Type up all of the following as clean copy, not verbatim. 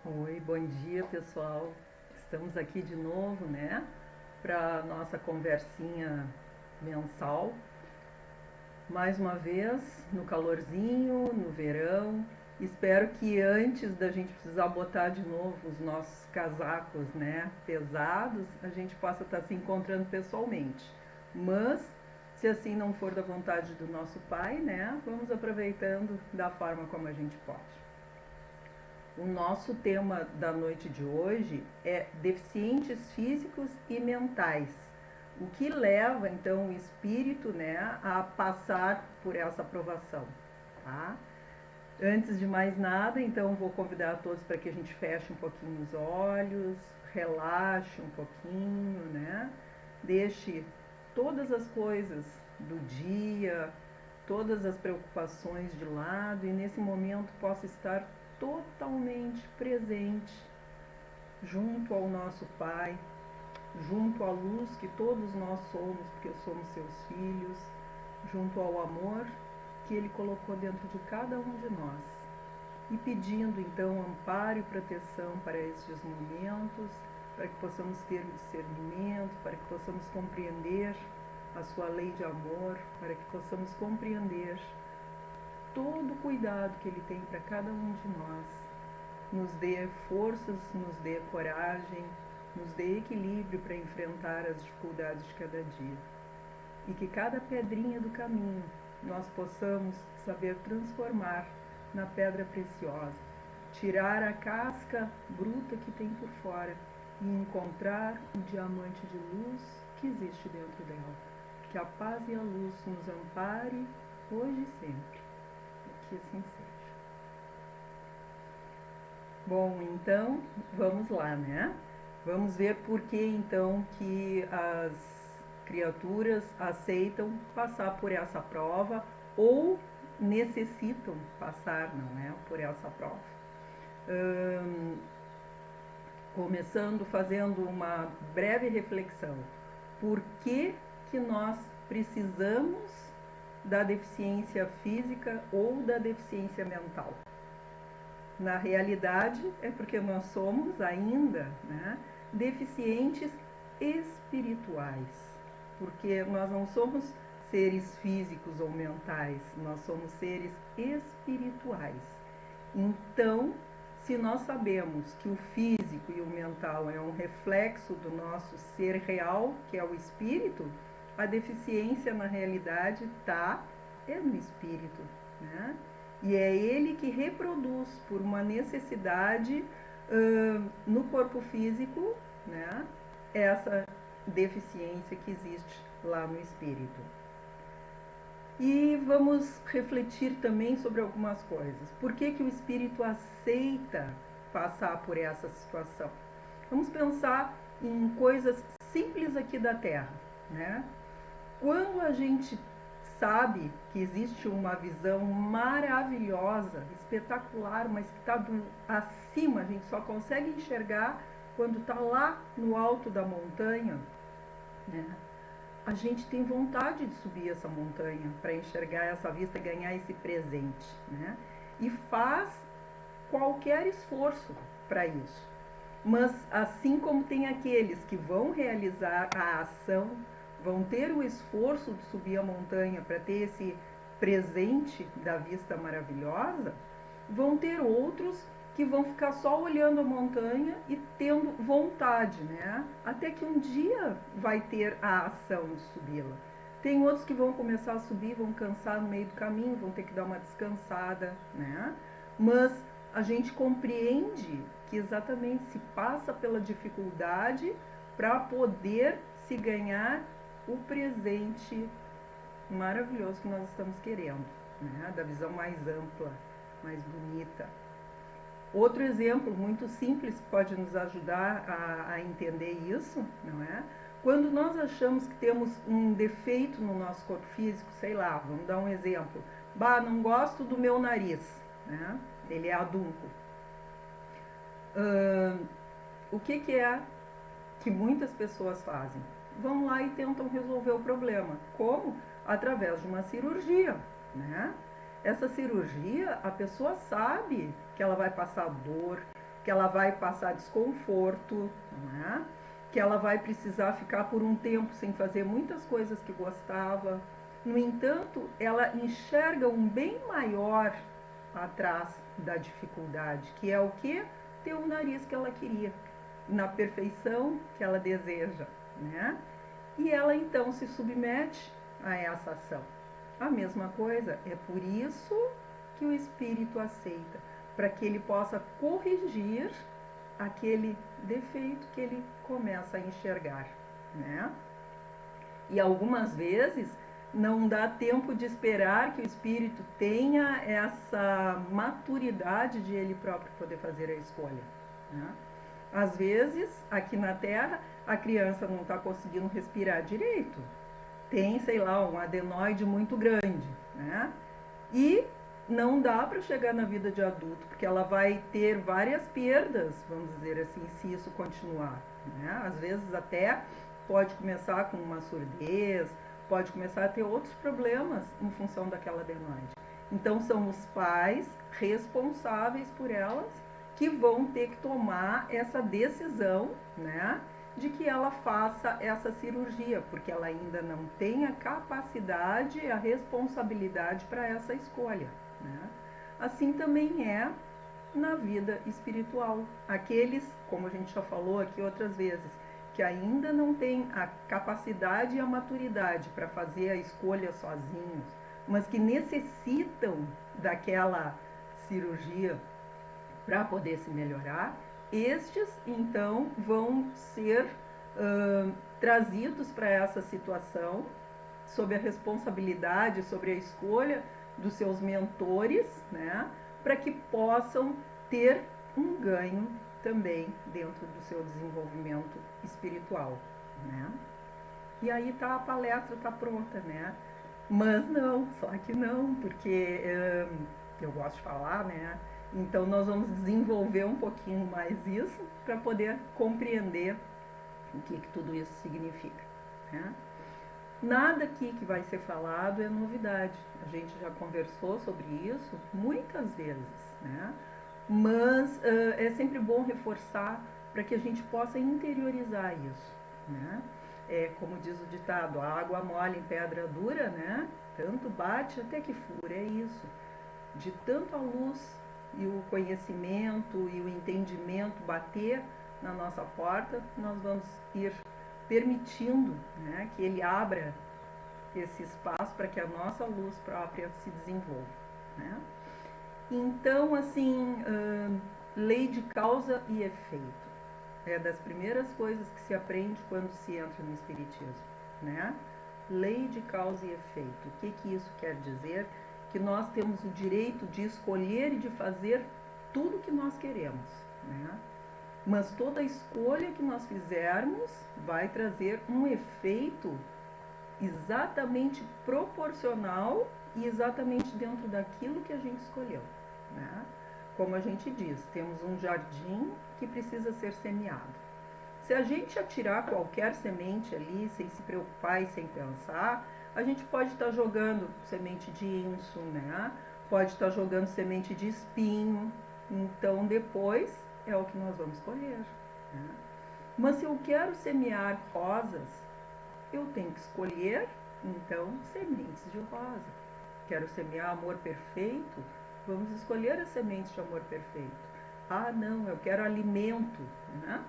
Oi, bom dia pessoal. Estamos aqui de novo, né, para nossa conversinha mensal. Mais uma vez, no calorzinho, no verão. Espero que antes da gente precisar botar de novo os nossos casacos, né, pesados, a gente possa estar se encontrando pessoalmente. Mas, se assim não for da vontade do nosso Pai, né, vamos aproveitando da forma como a gente pode. O nosso tema da noite de hoje é deficientes físicos e mentais. O que leva então o espírito, né, a passar por essa provação, tá? Antes de mais nada, então vou convidar a todos para que a gente feche um pouquinho os olhos, relaxe um pouquinho, né? Deixe todas as coisas do dia, todas as preocupações de lado e nesse momento possa estar totalmente presente junto ao nosso Pai, junto à luz que todos nós somos, porque somos seus filhos, junto ao amor que Ele colocou dentro de cada um de nós. E pedindo então amparo e proteção para estes momentos, para que possamos ter o discernimento, para que possamos compreender a sua lei de amor, para que possamos compreender todo o cuidado que Ele tem para cada um de nós. Nos dê forças, nos dê coragem, nos dê equilíbrio para enfrentar as dificuldades de cada dia. E que cada pedrinha do caminho nós possamos saber transformar na pedra preciosa, tirar a casca bruta que tem por fora e encontrar o diamante de luz que existe dentro dela. Que a paz e a luz nos ampare hoje e sempre. Que assim seja. Bom, então vamos lá, né? Vamos ver por que então que as criaturas aceitam passar por essa prova ou necessitam passar, não é, por essa prova. Começando fazendo uma breve reflexão. Por que nós precisamos da deficiência física ou da deficiência mental? Na realidade, é porque nós somos ainda, né, deficientes espirituais. Porque nós não somos seres físicos ou mentais, nós somos seres espirituais. Então, se nós sabemos que o físico e o mental é um reflexo do nosso ser real, que é o espírito, a deficiência na realidade está no espírito, né? E é ele que reproduz por uma necessidade no corpo físico, né, essa deficiência que existe lá no espírito. E vamos refletir também sobre algumas coisas. Por que o espírito aceita passar por essa situação? Vamos pensar em coisas simples aqui da Terra, né? Quando a gente sabe que existe uma visão maravilhosa, espetacular, mas que está acima, a gente só consegue enxergar quando está lá no alto da montanha, né? A gente tem vontade de subir essa montanha para enxergar essa vista, ganhar esse presente, né? E faz qualquer esforço para isso. Mas assim como tem aqueles que vão realizar a ação, vão ter o esforço de subir a montanha para ter esse presente da vista maravilhosa, vão ter outros que vão ficar só olhando a montanha e tendo vontade, né? Até que um dia vai ter a ação de subi-la. Tem outros que vão começar a subir, vão cansar no meio do caminho, vão ter que dar uma descansada, né? Mas a gente compreende que exatamente se passa pela dificuldade para poder se ganhar o presente maravilhoso que nós estamos querendo, né? Da visão mais ampla, mais bonita. Outro exemplo muito simples que pode nos ajudar a entender isso, não é? Quando nós achamos que temos um defeito no nosso corpo físico, sei lá, vamos dar um exemplo. Bah, não gosto do meu nariz, né? Ele é adunco. O que é que muitas pessoas fazem? Vão lá e tentam resolver o problema. Como? Através de uma cirurgia, né? Essa cirurgia, a pessoa sabe que ela vai passar dor, que ela vai passar desconforto, né? Que ela vai precisar ficar por um tempo sem fazer muitas coisas que gostava. No entanto, ela enxerga um bem maior atrás da dificuldade, que é o que? Ter o nariz que ela queria, na perfeição que ela deseja, né? E ela então se submete a essa ação. A mesma coisa, é por isso que o espírito aceita, para que ele possa corrigir aquele defeito que ele começa a enxergar, né? E algumas vezes não dá tempo de esperar que o espírito tenha essa maturidade de ele próprio poder fazer a escolha, né? Às vezes, aqui na Terra, a criança não está conseguindo respirar direito, tem, sei lá, um adenoide muito grande, né? E não dá para chegar na vida de adulto, porque ela vai ter várias perdas, vamos dizer assim, se isso continuar, né? Às vezes até pode começar com uma surdez, pode começar a ter outros problemas em função daquela adenoide. Então são os pais responsáveis por elas que vão ter que tomar essa decisão, né, de que ela faça essa cirurgia, porque ela ainda não tem a capacidade, a responsabilidade para essa escolha, né? Assim também é na vida espiritual. Aqueles, como a gente já falou aqui outras vezes, que ainda não têm a capacidade e a maturidade para fazer a escolha sozinhos, mas que necessitam daquela cirurgia para poder se melhorar, estes então vão ser trazidos para essa situação sob a responsabilidade, sobre a escolha dos seus mentores, né, para que possam ter um ganho também dentro do seu desenvolvimento espiritual, né? E aí tá, a palestra está pronta, né? Mas não, só que não, porque eu gosto de falar, né? Então nós vamos desenvolver um pouquinho mais isso para poder compreender o que tudo isso significa, né? Nada aqui que vai ser falado é novidade. A gente já conversou sobre isso muitas vezes, né? Mas é sempre bom reforçar para que a gente possa interiorizar isso, né? É, como diz o ditado, a água mole em pedra dura, né? Tanto bate até que fura, é isso. De tanto a luz e o conhecimento e o entendimento bater na nossa porta, nós vamos ir permitindo, né, que ele abra esse espaço para que a nossa luz própria se desenvolva, né? Então, assim, lei de causa e efeito é das primeiras coisas que se aprende quando se entra no Espiritismo, né? Lei de causa e efeito. O que isso quer dizer? Que nós temos o direito de escolher e de fazer tudo o que nós queremos, né? Mas toda escolha que nós fizermos vai trazer um efeito exatamente proporcional e exatamente dentro daquilo que a gente escolheu, né? Como a gente diz, temos um jardim que precisa ser semeado. Se a gente atirar qualquer semente ali, sem se preocupar e sem pensar, a gente pode estar jogando semente de inso, né? Pode estar jogando semente de espinho. Então, depois é o que nós vamos colher, né? Mas se eu quero semear rosas, eu tenho que escolher, então, sementes de rosa. Quero semear amor perfeito, vamos escolher as sementes de amor perfeito. Ah, não, eu quero alimento, né?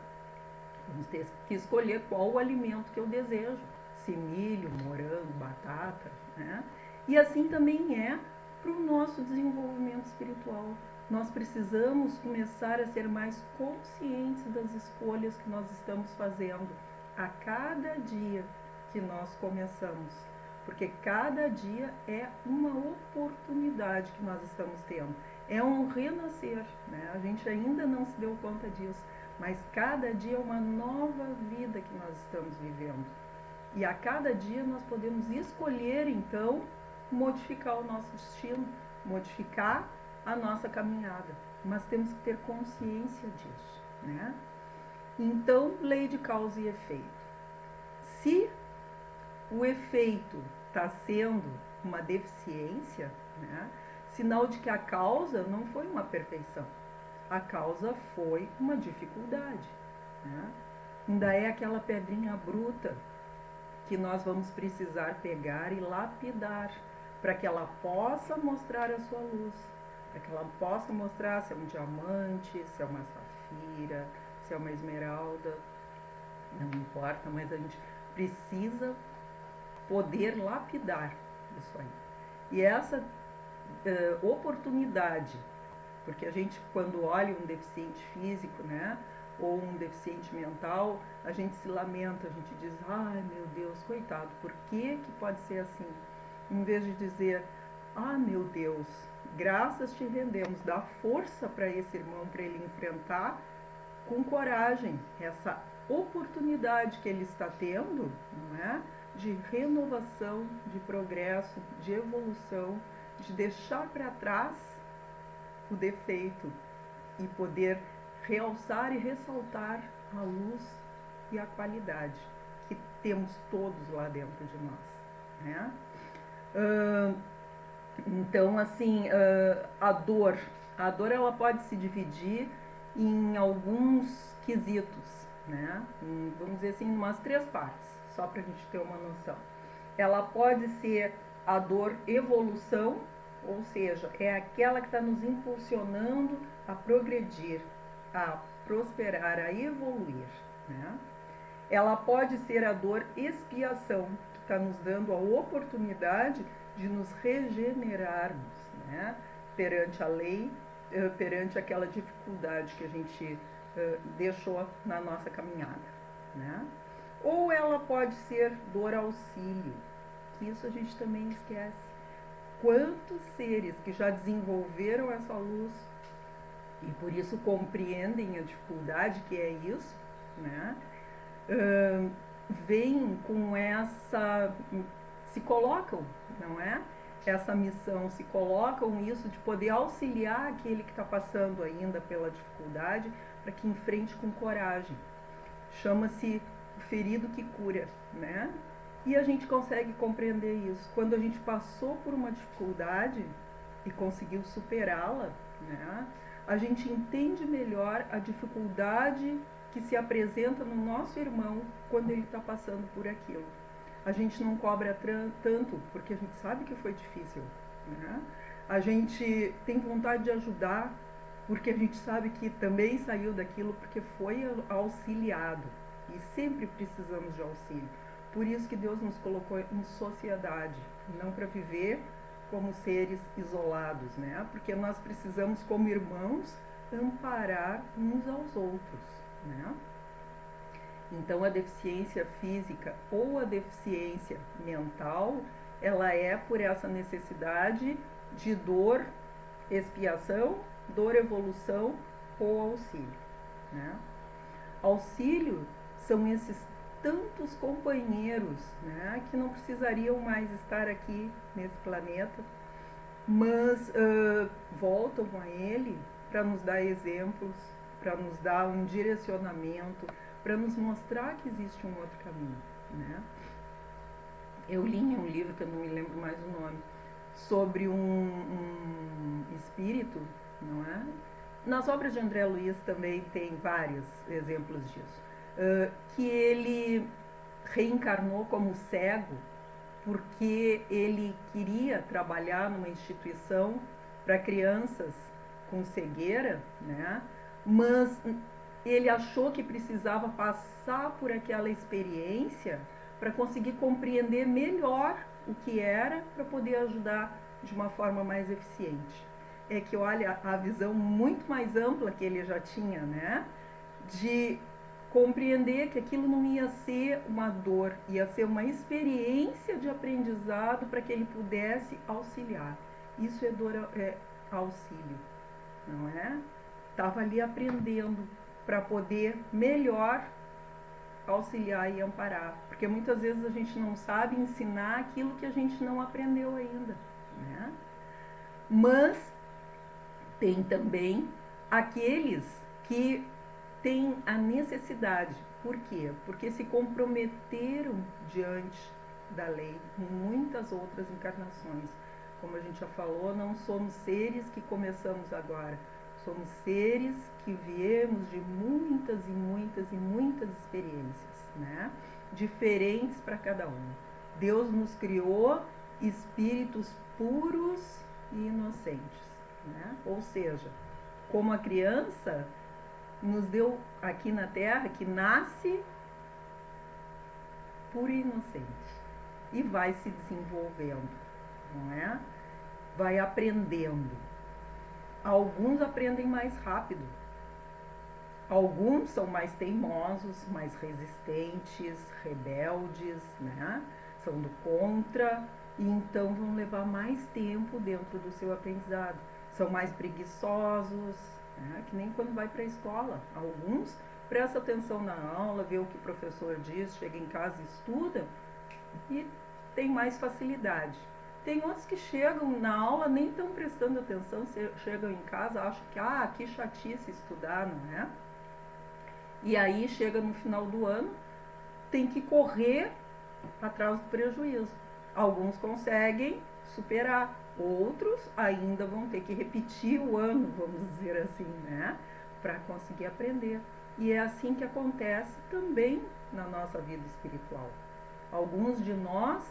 Vamos ter que escolher qual o alimento que eu desejo. Se milho, morango, batata, né? E assim também é para o nosso desenvolvimento espiritual. Nós precisamos começar a ser mais conscientes das escolhas que nós estamos fazendo a cada dia que nós começamos. Porque cada dia é uma oportunidade que nós estamos tendo. É um renascer, né? A gente ainda não se deu conta disso. Mas cada dia é uma nova vida que nós estamos vivendo. E a cada dia nós podemos escolher, então, modificar o nosso destino, modificar a nossa caminhada. Mas temos que ter consciência disso, né? Então, lei de causa e efeito. Se o efeito está sendo uma deficiência, né, sinal de que a causa não foi uma perfeição. A causa foi uma dificuldade, né? Ainda é aquela pedrinha bruta que nós vamos precisar pegar e lapidar para que ela possa mostrar a sua luz, para que ela possa mostrar se é um diamante, se é uma safira, se é uma esmeralda, não importa, mas a gente precisa poder lapidar isso aí. E essa oportunidade, porque a gente, quando olha um deficiente físico, né, ou um deficiente mental, a gente se lamenta, a gente diz, ai meu Deus, coitado, por que pode ser assim? Em vez de dizer, ah meu Deus, graças te rendemos, dá força para esse irmão, para ele enfrentar com coragem essa oportunidade que ele está tendo, não é? De renovação, de progresso, de evolução, de deixar para trás o defeito e poder realçar e ressaltar a luz e a qualidade que temos todos lá dentro de nós, né? Então, assim, a dor ela pode se dividir em alguns quesitos, né? Vamos dizer assim, umas 3 partes, só para a gente ter uma noção. Ela pode ser a dor evolução, ou seja, é aquela que está nos impulsionando a progredir, a prosperar, a evoluir, né? Ela pode ser a dor expiação, que está nos dando a oportunidade de nos regenerarmos, né? Perante a lei, perante aquela dificuldade que a gente deixou na nossa caminhada, né? Ou ela pode ser dor auxílio, que isso a gente também esquece. Quantos seres que já desenvolveram essa luz e por isso compreendem a dificuldade que é isso, né? Vêm com essa, se colocam, não é? Essa missão, se colocam isso de poder auxiliar aquele que está passando ainda pela dificuldade para que enfrente com coragem. Chama-se o ferido que cura, né? E a gente consegue compreender isso. Quando a gente passou por uma dificuldade e conseguiu superá-la, né? A gente entende melhor a dificuldade que se apresenta no nosso irmão quando ele está passando por aquilo. A gente não cobra tanto, porque a gente sabe que foi difícil, né? A gente tem vontade de ajudar, porque a gente sabe que também saiu daquilo porque foi auxiliado. E sempre precisamos de auxílio. Por isso que Deus nos colocou em sociedade, não para viver como seres isolados, né? Porque nós precisamos, como irmãos, amparar uns aos outros, né? Então, a deficiência física ou a deficiência mental, ela é por essa necessidade de dor, expiação, dor, evolução ou auxílio, né? Auxílio são esses tantos companheiros, né, que não precisariam mais estar aqui nesse planeta, mas voltam a ele para nos dar exemplos, para nos dar um direcionamento, para nos mostrar que existe um outro caminho, né? Eu li em um livro, que eu não me lembro mais o nome, sobre um espírito, não é? Nas obras de André Luiz também tem vários exemplos disso. Que ele reencarnou como cego porque ele queria trabalhar numa instituição para crianças com cegueira, né? Mas ele achou que precisava passar por aquela experiência para conseguir compreender melhor o que era para poder ajudar de uma forma mais eficiente. É que olha a visão muito mais ampla que ele já tinha, né? De compreender que aquilo não ia ser uma dor, ia ser uma experiência de aprendizado para que ele pudesse auxiliar. Isso é dor, é auxílio, não é? Estava ali aprendendo para poder melhor auxiliar e amparar, porque muitas vezes a gente não sabe ensinar aquilo que a gente não aprendeu ainda, né? Mas tem também aqueles que têm a necessidade. Por quê? Porque se comprometeram diante da lei em muitas outras encarnações. Como a gente já falou, não somos seres que começamos agora. Somos seres que viemos de muitas e muitas e muitas experiências, né? Diferentes para cada um. Deus nos criou espíritos puros e inocentes, né? Ou seja, como a criança nos deu aqui na Terra, que nasce puro e inocente e vai se desenvolvendo, não é? Vai aprendendo. Alguns aprendem mais rápido, alguns são mais teimosos, mais resistentes, rebeldes, né? São do contra e então vão levar mais tempo dentro do seu aprendizado. São mais preguiçosos, né? Que nem quando vai para a escola. Alguns prestam atenção na aula, vê o que o professor diz, chega em casa e estuda e tem mais facilidade. Tem outros que chegam na aula, nem estão prestando atenção, chegam em casa, acham que chatice estudar, não é? E aí chega no final do ano, tem que correr atrás do prejuízo. Alguns conseguem superar, outros ainda vão ter que repetir o ano, vamos dizer assim, né? Para conseguir aprender. E é assim que acontece também na nossa vida espiritual. Alguns de nós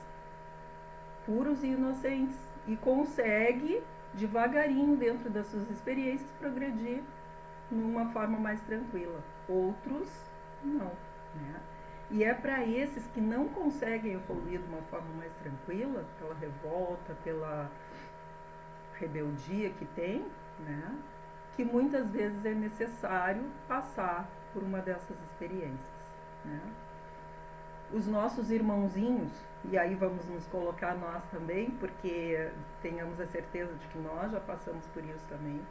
puros e inocentes e consegue devagarinho dentro das suas experiências progredir numa forma mais tranquila. Outros não, né? E é para esses que não conseguem evoluir de uma forma mais tranquila, pela revolta, pela rebeldia que tem, né? Que muitas vezes é necessário passar por uma dessas experiências, né? Os nossos irmãozinhos, e aí vamos nos colocar nós também, porque tenhamos a certeza de que nós já passamos por isso também,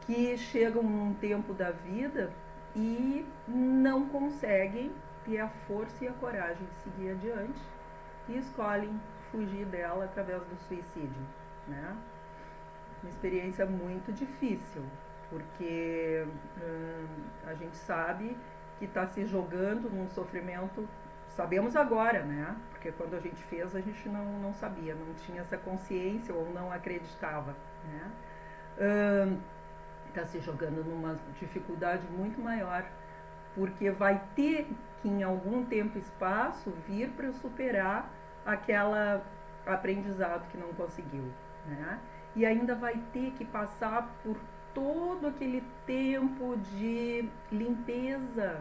que chegam num tempo da vida e não conseguem ter a força e a coragem de seguir adiante e escolhem fugir dela através do suicídio, né? Uma experiência muito difícil, porque a gente sabe que está se jogando num sofrimento. Sabemos agora, né? Porque quando a gente fez, a gente não sabia, não tinha essa consciência ou não acreditava, né? Está se jogando numa dificuldade muito maior, porque vai ter que em algum tempo e espaço vir para superar aquela aprendizado que não conseguiu, né? E ainda vai ter que passar por todo aquele tempo de limpeza,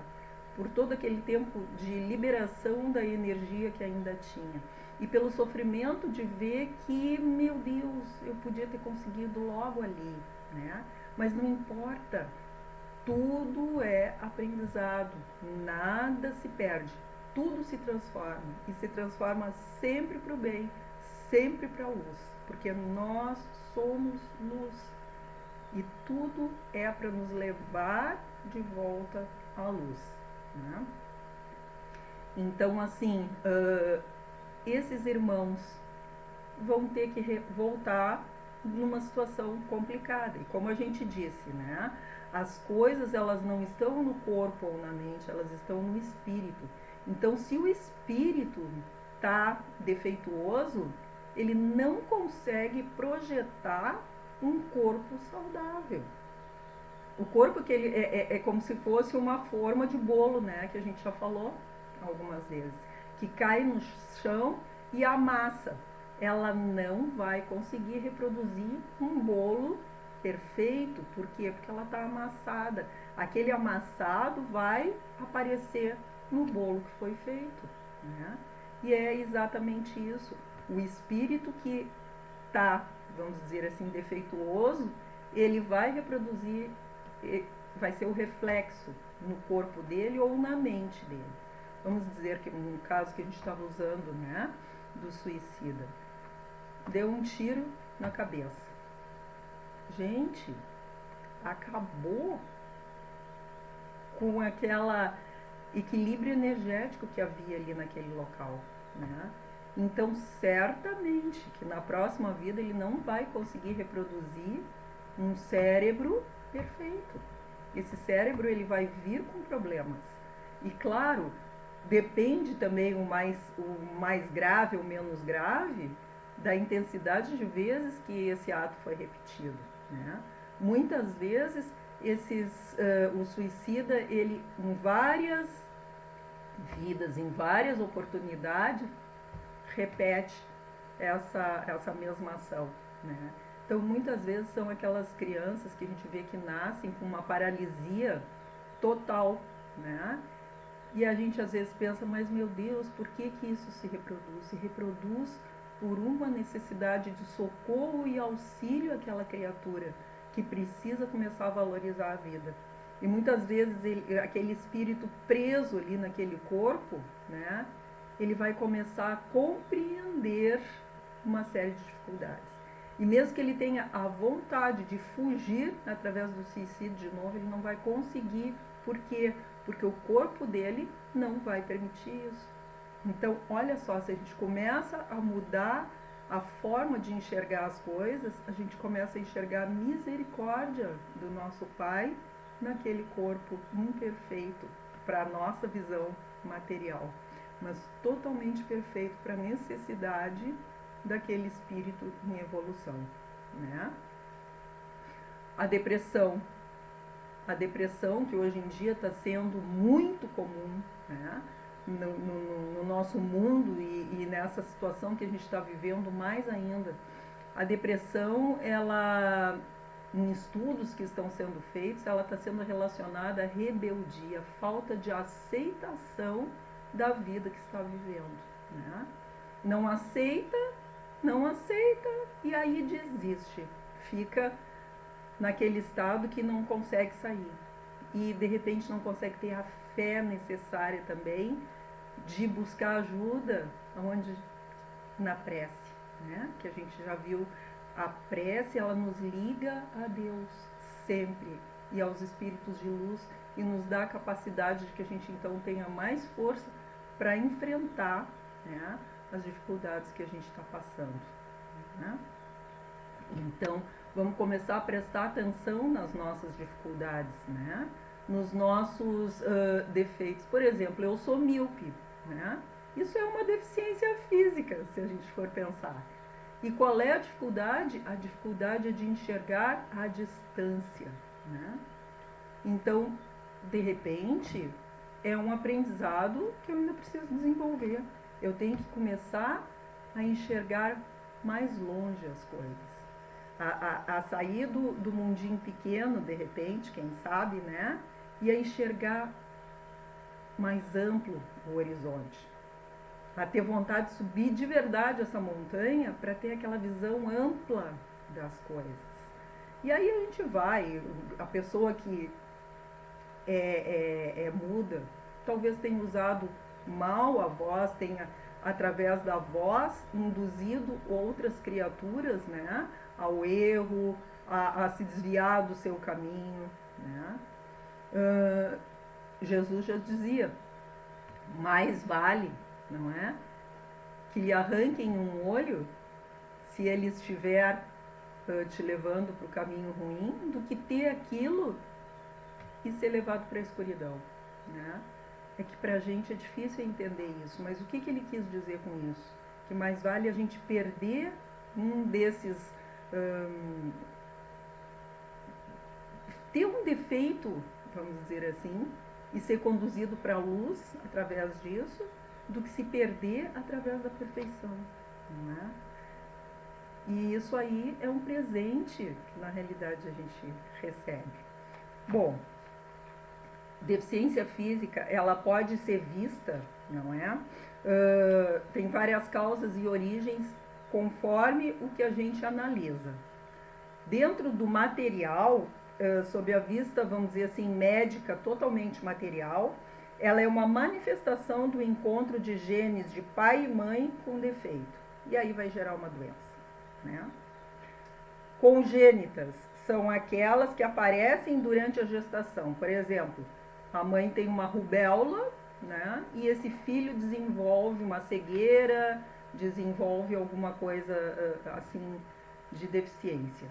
por todo aquele tempo de liberação da energia que ainda tinha. E pelo sofrimento de ver que, meu Deus, eu podia ter conseguido logo ali, né? Mas não importa, tudo é aprendizado, nada se perde, tudo se transforma e se transforma sempre para o bem, sempre para a luz, porque nós somos luz e tudo é para nos levar de volta à luz, né? Então, assim, esses irmãos vão ter que voltar numa situação complicada. E como a gente disse, né? As coisas, elas não estão no corpo ou na mente, elas estão no espírito. Então, se o espírito está defeituoso, ele não consegue projetar um corpo saudável. O corpo que ele é como se fosse uma forma de bolo, né? Que a gente já falou algumas vezes. Que cai no chão e amassa. Ela não vai conseguir reproduzir um bolo perfeito. Por quê? Porque ela está amassada. Aquele amassado vai aparecer no bolo que foi feito, né? E é exatamente isso. O espírito que está, vamos dizer assim, defeituoso, ele vai reproduzir, vai ser o reflexo no corpo dele ou na mente dele. Vamos dizer que no caso que a gente estava usando, né, do suicida, deu um tiro na cabeça. Gente, acabou com aquele equilíbrio energético que havia ali naquele local, né? Então, certamente que na próxima vida ele não vai conseguir reproduzir um cérebro perfeito. Esse cérebro ele vai vir com problemas. E claro, depende também o mais grave ou menos grave da intensidade de vezes que esse ato foi repetido, né? muitas vezes o suicida, ele em várias vidas, em várias oportunidades, repete essa mesma ação, né? Então, muitas vezes são aquelas crianças que a gente vê que nascem com uma paralisia total, né? E a gente às vezes pensa, mas meu Deus, por que isso se reproduz? Se reproduz por uma necessidade de socorro e auxílio àquela criatura que precisa começar a valorizar a vida. E muitas vezes aquele espírito preso ali naquele corpo, né, ele vai começar a compreender uma série de dificuldades. E mesmo que ele tenha a vontade de fugir através do suicídio de novo, ele não vai conseguir. Por quê? Porque o corpo dele não vai permitir isso. Então, olha só, se a gente começa a mudar a forma de enxergar as coisas, a gente começa a enxergar a misericórdia do nosso Pai naquele corpo imperfeito para a nossa visão material, mas totalmente perfeito para a necessidade daquele espírito em evolução, né? A depressão que hoje em dia está sendo muito comum, né? No nosso mundo e nessa situação que a gente está vivendo mais ainda. A depressão, ela, em estudos que estão sendo feitos, ela está sendo relacionada à rebeldia, falta de aceitação da vida que está vivendo, né? Não aceita e aí desiste, fica naquele estado que não consegue sair e de repente não consegue ter a fé necessária também de buscar ajuda onde na prece, né? Que a gente já viu, a prece ela nos liga a Deus sempre e aos espíritos de luz e nos dá a capacidade de que a gente então tenha mais força para enfrentar, né, as dificuldades que a gente está passando, né? Então, vamos começar a prestar atenção nas nossas dificuldades, né? Nos nossos defeitos. Por exemplo, eu sou míope, né? Isso é uma deficiência física, se a gente for pensar. E qual é a dificuldade? A dificuldade é de enxergar a distância, né? Então, de repente, é um aprendizado que eu ainda preciso desenvolver. Eu tenho que começar a enxergar mais longe as coisas. A sair do mundinho pequeno, de repente, quem sabe, né? E a enxergar mais amplo o horizonte. A ter vontade de subir de verdade essa montanha para ter aquela visão ampla das coisas. E aí a gente vai, a pessoa que é muda, talvez tenha usado mal a voz, tenha através da voz induzido outras criaturas, né, ao erro, a se desviar do seu caminho, né? Jesus já dizia, mais vale, não é, que lhe arranquem um olho se ele estiver te levando para o caminho ruim, do que ter aquilo e ser levado para a escuridão, né? É que para a gente é difícil entender isso, mas o que ele quis dizer com isso? Que mais vale a gente perder um desses, ter um defeito, vamos dizer assim, e ser conduzido para a luz através disso, do que se perder através da perfeição, não é? E isso aí é um presente que na realidade a gente recebe. Bom, deficiência física, ela pode ser vista, não é? Tem várias causas e origens conforme o que a gente analisa. Dentro do material, sob a vista, vamos dizer assim, médica, totalmente material, ela é uma manifestação do encontro de genes de pai e mãe com defeito. E aí vai gerar uma doença, né? Congênitas são aquelas que aparecem durante a gestação. Por exemplo, a mãe tem uma rubéola, né? E esse filho desenvolve uma cegueira, desenvolve alguma coisa assim de deficiência.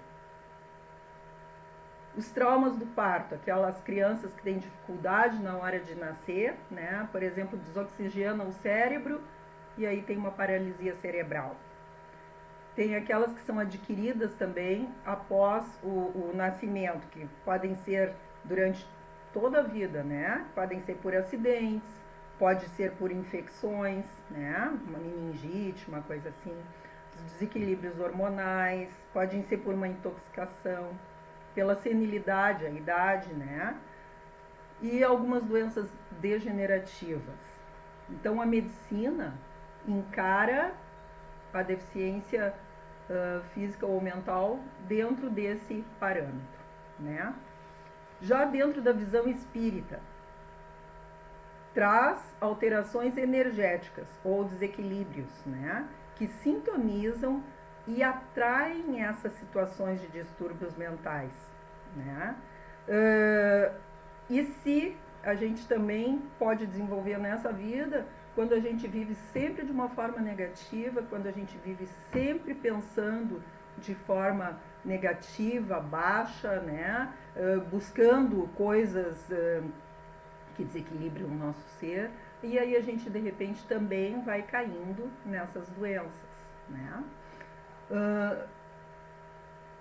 Os traumas do parto, aquelas crianças que têm dificuldade na hora de nascer, né? Por exemplo, desoxigena o cérebro e aí tem uma paralisia cerebral. Tem aquelas que são adquiridas também após o nascimento, que podem ser durante toda a vida, né? Podem ser por acidentes, pode ser por infecções, né? Uma meningite, uma coisa assim, desequilíbrios hormonais, podem ser por uma intoxicação, pela senilidade, a idade, né? E algumas doenças degenerativas. Então a medicina encara a deficiência física ou mental dentro desse parâmetro, né? Já dentro da visão espírita, traz alterações energéticas ou desequilíbrios, né? Que sintonizam e atraem essas situações de distúrbios mentais, né? E se a gente também pode desenvolver nessa vida quando a gente vive sempre de uma forma negativa, quando a gente vive sempre pensando de forma negativa, baixa, né? Buscando coisas que desequilibram o nosso ser, e aí a gente de repente também vai caindo nessas doenças, né?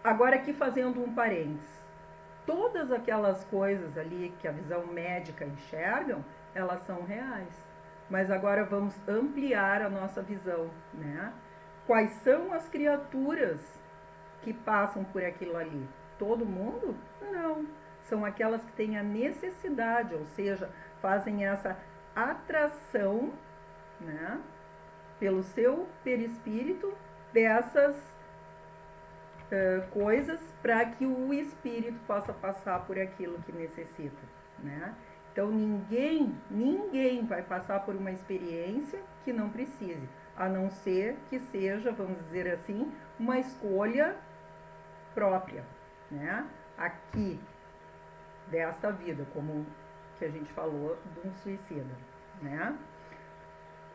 Agora aqui fazendo um parênteses, todas aquelas coisas ali que a visão médica enxergam, elas são reais. Mas agora vamos ampliar a nossa visão, né? Quais são as criaturas que passam por aquilo ali? Todo mundo? Não. São aquelas que têm a necessidade, ou seja, fazem essa atração, né, pelo seu perispírito dessas coisas para que o espírito possa passar por aquilo que necessita, né? Então ninguém vai passar por uma experiência que não precise, a não ser que seja, vamos dizer assim, uma escolha própria, né? Aqui desta vida, como que a gente falou de um suicida, né?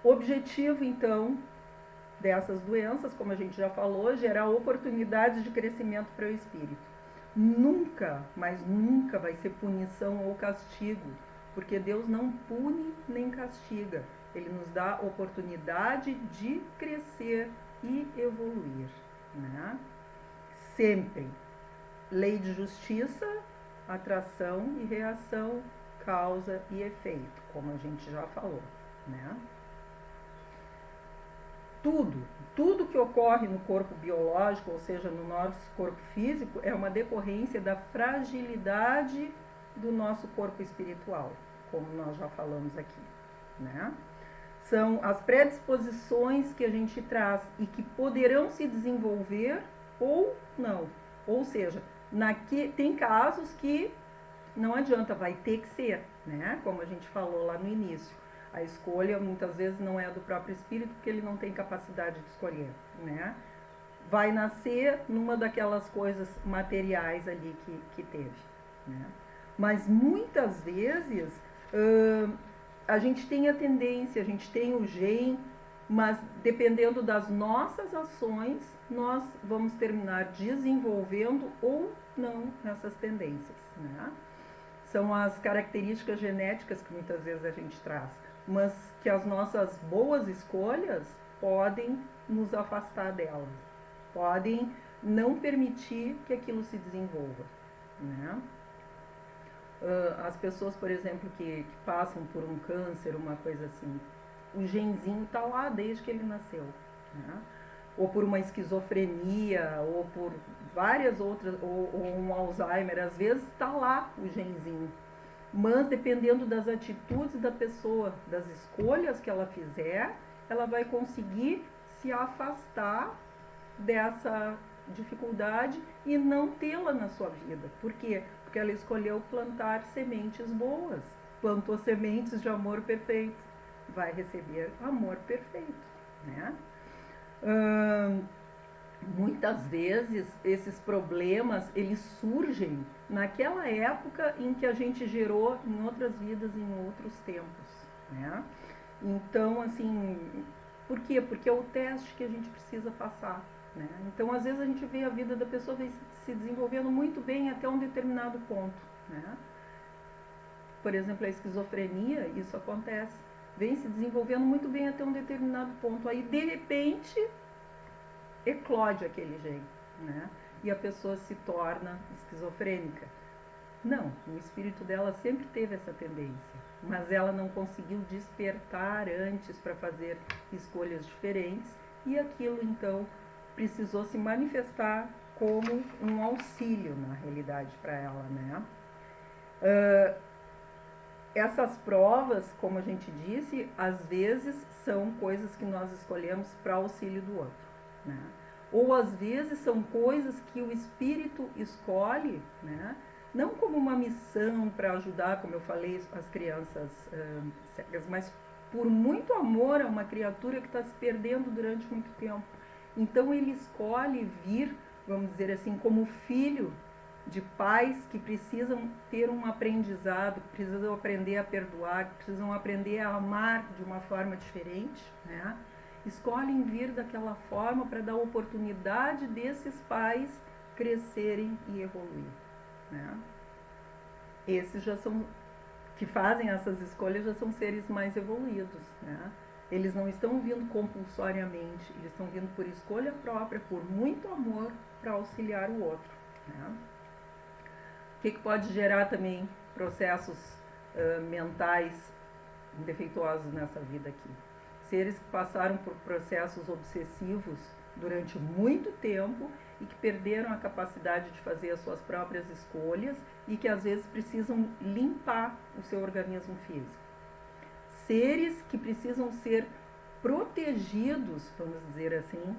Objetivo então dessas doenças, como a gente já falou, gerar oportunidades de crescimento para o espírito. Nunca, mas nunca vai ser punição ou castigo, porque Deus não pune nem castiga. Ele nos dá oportunidade de crescer e evoluir, né? Sempre. Lei de justiça, atração e reação, causa e efeito, como a gente já falou, né? Tudo que ocorre no corpo biológico, ou seja, no nosso corpo físico, é uma decorrência da fragilidade do nosso corpo espiritual, como nós já falamos aqui, né? São as predisposições que a gente traz e que poderão se desenvolver ou não. Ou seja, tem casos que não adianta, vai ter que ser, né? Como a gente falou lá no início. A escolha muitas vezes não é do próprio espírito, porque ele não tem capacidade de escolher, né? Vai nascer numa daquelas coisas materiais ali que teve, né? Mas muitas vezes a gente tem a tendência, a gente tem o gene, mas dependendo das nossas ações, nós vamos terminar desenvolvendo ou não essas tendências, né? São as características genéticas que muitas vezes a gente traz, mas que as nossas boas escolhas podem nos afastar delas, podem não permitir que aquilo se desenvolva, né? As pessoas, por exemplo, que passam por um câncer, uma coisa assim, o genzinho está lá desde que ele nasceu, né? Ou por uma esquizofrenia, ou por várias outras, ou um Alzheimer, às vezes está lá o genzinho. Mas dependendo das atitudes da pessoa, das escolhas que ela fizer, ela vai conseguir se afastar dessa dificuldade e não tê-la na sua vida. Por quê? Porque ela escolheu plantar sementes boas, plantou sementes de amor perfeito, vai receber amor perfeito, né? Muitas vezes esses problemas eles surgem naquela época em que a gente gerou em outras vidas, em outros tempos, né? Então, assim, por quê? Porque é o teste que a gente precisa passar, né? Então, às vezes a gente vê a vida da pessoa se desenvolvendo muito bem até um determinado ponto, né? Por exemplo, a esquizofrenia, isso acontece, vem se desenvolvendo muito bem até um determinado ponto, aí de repente eclode aquele gene, né? E a pessoa se torna esquizofrênica. Não, o espírito dela sempre teve essa tendência, mas ela não conseguiu despertar antes para fazer escolhas diferentes, e aquilo então precisou se manifestar como um auxílio na realidade para ela, né? Essas provas, como a gente disse, às vezes são coisas que nós escolhemos para auxílio do outro, né? Ou às vezes são coisas que o espírito escolhe, né? Não como uma missão para ajudar, como eu falei, as crianças cegas, mas por muito amor a uma criatura que está se perdendo durante muito tempo. Então ele escolhe vir, vamos dizer assim, como filho de pais que precisam ter um aprendizado, que precisam aprender a perdoar, que precisam aprender a amar de uma forma diferente, né? Escolhem vir daquela forma para dar oportunidade desses pais crescerem e evoluir, né? Esses já são, que fazem essas escolhas, já são seres mais evoluídos, né? Eles não estão vindo compulsoriamente, eles estão vindo por escolha própria, por muito amor, para auxiliar o outro, né? O que pode gerar também processos mentais defeituosos nessa vida aqui? Seres que passaram por processos obsessivos durante muito tempo e que perderam a capacidade de fazer as suas próprias escolhas e que às vezes precisam limpar o seu organismo físico. Seres que precisam ser protegidos, vamos dizer assim,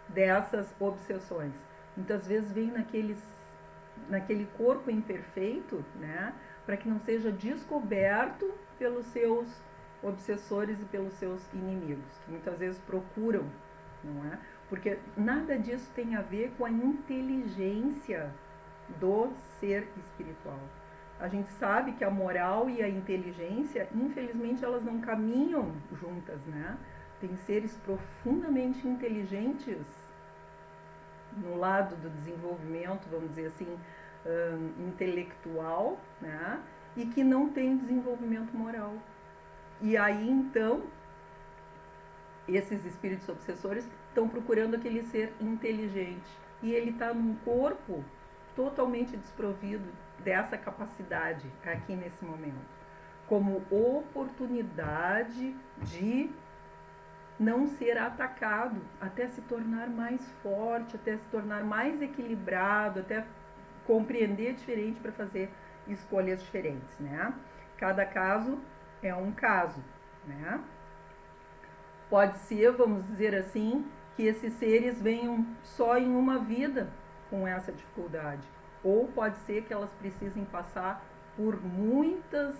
dessas obsessões. Muitas vezes vem naquele corpo imperfeito, né, para que não seja descoberto pelos seus obsessores e pelos seus inimigos, que muitas vezes procuram, não é? Porque nada disso tem a ver com a inteligência do ser espiritual. A gente sabe que a moral e a inteligência, infelizmente, elas não caminham juntas, né? Tem seres profundamente inteligentes no lado do desenvolvimento, vamos dizer assim, intelectual, né? E que não tem desenvolvimento moral. E aí, então, esses espíritos obsessores estão procurando aquele ser inteligente. E ele está num corpo totalmente desprovido dessa capacidade aqui nesse momento, como oportunidade de não ser atacado, até se tornar mais forte, até se tornar mais equilibrado, até compreender diferente para fazer escolhas diferentes, né? Cada caso é um caso, né? Pode ser, vamos dizer assim, que esses seres venham só em uma vida com essa dificuldade, ou pode ser que elas precisem passar por muitas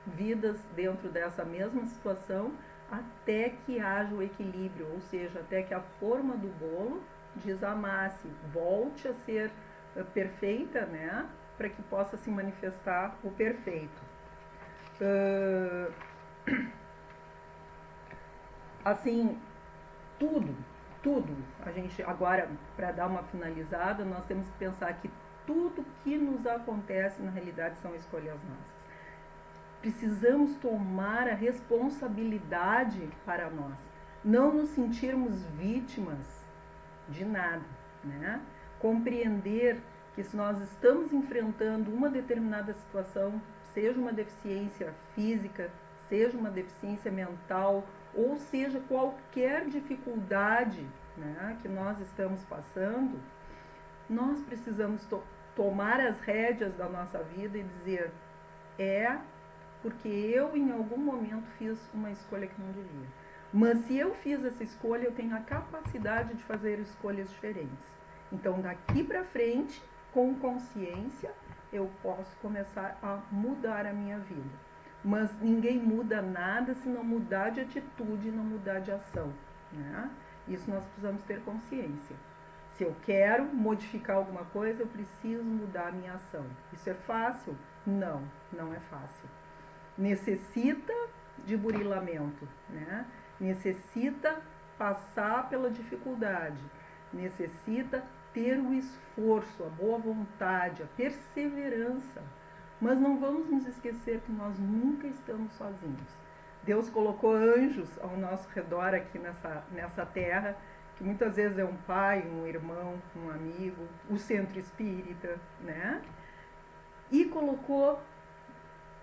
vidas dentro dessa mesma situação até que haja o equilíbrio, ou seja, até que a forma do bolo desamasse, volte a ser perfeita, né, para que possa se manifestar o perfeito. Assim, tudo, a gente agora, para dar uma finalizada, nós temos que pensar que tudo que nos acontece na realidade são escolhas nossas. Precisamos tomar a responsabilidade para nós, não nos sentirmos vítimas de nada, né? Compreender que se nós estamos enfrentando uma determinada situação, seja uma deficiência física, seja uma deficiência mental, ou seja qualquer dificuldade, né, que nós estamos passando, nós precisamos tomar as rédeas da nossa vida e dizer, porque eu em algum momento fiz uma escolha que não devia. Mas se eu fiz essa escolha, eu tenho a capacidade de fazer escolhas diferentes. Então daqui para frente, com consciência, eu posso começar a mudar a minha vida. Mas ninguém muda nada se não mudar de atitude, não mudar de ação, né? Isso nós precisamos ter consciência. Se eu quero modificar alguma coisa, eu preciso mudar a minha ação. Isso é fácil? Não, não é fácil. Necessita de burilamento, né? Necessita passar pela dificuldade, necessita ter o esforço, a boa vontade, a perseverança. Mas não vamos nos esquecer que nós nunca estamos sozinhos. Deus colocou anjos ao nosso redor aqui nessa terra que muitas vezes é um pai, um irmão, um amigo, o centro espírita, né? E colocou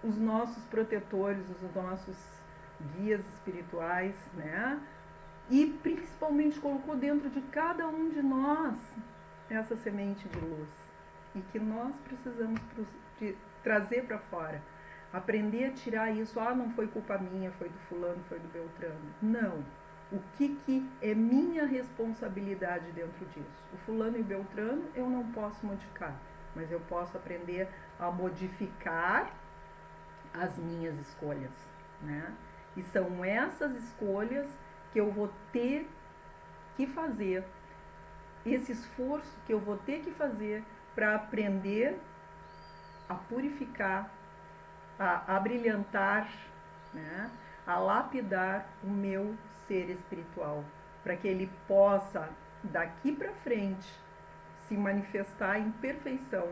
os nossos protetores, os nossos guias espirituais, né? E principalmente colocou dentro de cada um de nós essa semente de luz. E que nós precisamos trazer para fora. Aprender a tirar isso. Ah, não foi culpa minha, foi do fulano, foi do Beltrano. Não. O que é minha responsabilidade dentro disso? O fulano e o Beltrano eu não posso modificar, mas eu posso aprender a modificar as minhas escolhas, né? E são essas escolhas que eu vou ter que fazer, esse esforço que eu vou ter que fazer para aprender a purificar, a brilhantar, né? A lapidar o meu ser espiritual, para que ele possa, daqui para frente, se manifestar em perfeição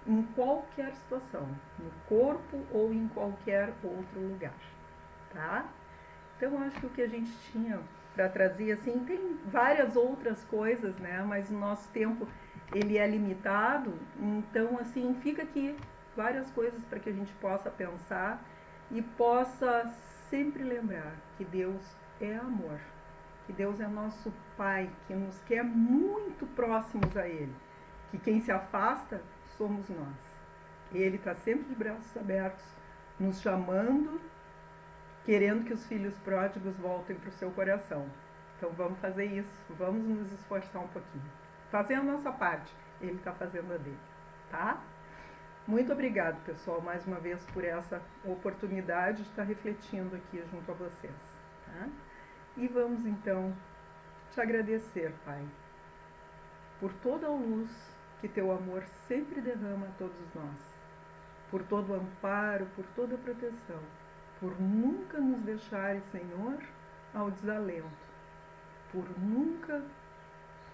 em qualquer situação, no corpo ou em qualquer outro lugar, tá? Então, acho que o que a gente tinha para trazer, assim, tem várias outras coisas, né? Mas o nosso tempo, ele é limitado, então, assim, fica aqui várias coisas para que a gente possa pensar e possa sempre lembrar que Deus é amor, que Deus é nosso Pai, que nos quer muito próximos a Ele, que quem se afasta somos nós. Ele está sempre de braços abertos, nos chamando, querendo que os filhos pródigos voltem para o seu coração. Então vamos fazer isso, vamos nos esforçar um pouquinho. Fazer a nossa parte, Ele está fazendo a dele, tá? Muito obrigado, pessoal, mais uma vez por essa oportunidade de estar refletindo aqui junto a vocês, tá? E vamos então te agradecer, Pai, por toda a luz que teu amor sempre derrama a todos nós, por todo o amparo, por toda a proteção, por nunca nos deixares, Senhor, ao desalento, por nunca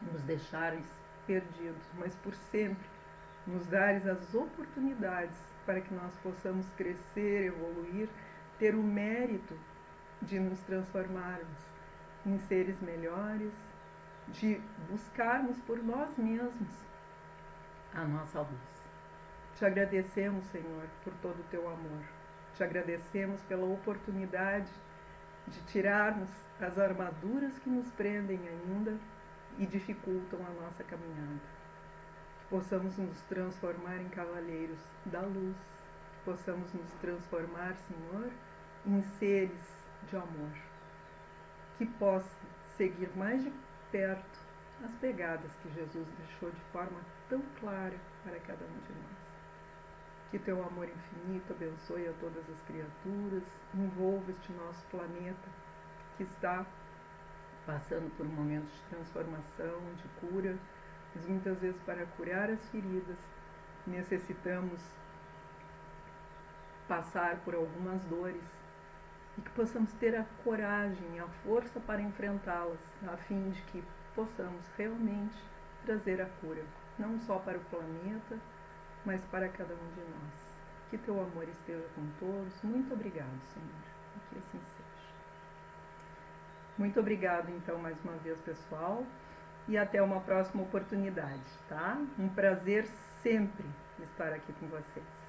nos deixares perdidos, mas por sempre nos dares as oportunidades para que nós possamos crescer, evoluir, ter o mérito de nos transformarmos em seres melhores, de buscarmos por nós mesmos a nossa luz. Te agradecemos, Senhor, por todo o teu amor. Te agradecemos pela oportunidade de tirarmos as armaduras que nos prendem ainda e dificultam a nossa caminhada. Que possamos nos transformar em cavaleiros da luz, que possamos nos transformar, Senhor, em seres de amor, que possa seguir mais de perto as pegadas que Jesus deixou de forma tão clara para cada um de nós. Que teu amor infinito abençoe a todas as criaturas, envolva este nosso planeta que está passando por momentos de transformação, de cura, mas muitas vezes para curar as feridas necessitamos passar por algumas dores e que possamos ter a coragem, a força para enfrentá-las, a fim de que possamos realmente trazer a cura, não só para o planeta, mas para cada um de nós. Que teu amor esteja com todos. Muito obrigado, Senhor. Que assim seja. Muito obrigado, então, mais uma vez, pessoal. E até uma próxima oportunidade, tá? Um prazer sempre estar aqui com vocês.